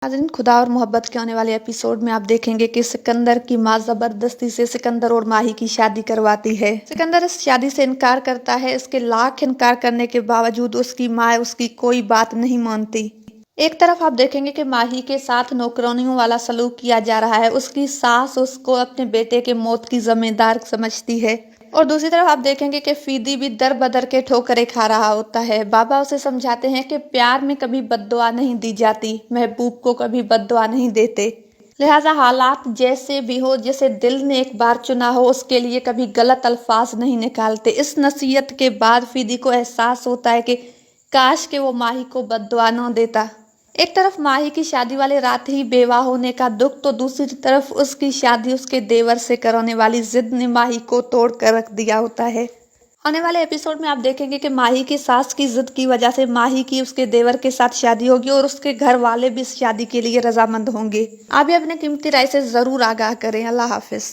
नाज़रीन, खुदा और मोहब्बत के आने वाले एपिसोड में आप देखेंगे कि सिकंदर की माँ जबरदस्ती से सिकंदर और माही की शादी करवाती है। सिकंदर इस शादी से इनकार करता है। इसके लाख इनकार करने के बावजूद उसकी माँ उसकी कोई बात नहीं मानती। एक तरफ आप देखेंगे कि माही के साथ नौकरानियों वाला सलूक किया जा रहा है। उसकी सास उसको अपने बेटे के मौत की जिम्मेदार समझती है और दूसरी तरफ आप देखेंगे कि फीदी भी दर बदर के ठोकरें खा रहा होता है। बाबा उसे समझाते हैं कि प्यार में कभी बद्दुआ नहीं दी जाती, महबूब को कभी बद्दुआ नहीं देते, लिहाजा हालात जैसे भी हो, जैसे दिल ने एक बार चुना हो, उसके लिए कभी गलत अल्फाज नहीं निकालते। इस नसीहत के बाद फीदी को एहसास होता है कि काश के वो माही को बद्दुआ न देता। एक तरफ माही की शादी वाले रात ही बेवा होने का दुख, तो दूसरी तरफ उसकी शादी उसके देवर से कराने वाली जिद ने माही को तोड़ कर रख दिया होता है। आने वाले एपिसोड में आप देखेंगे कि माही की सास की जिद की वजह से माही की उसके देवर के साथ शादी होगी और उसके घर वाले भी इस शादी के लिए रजामंद होंगे। आप भी अपने कीमती राय से जरूर आगाह करें। अल्लाह हाफिज।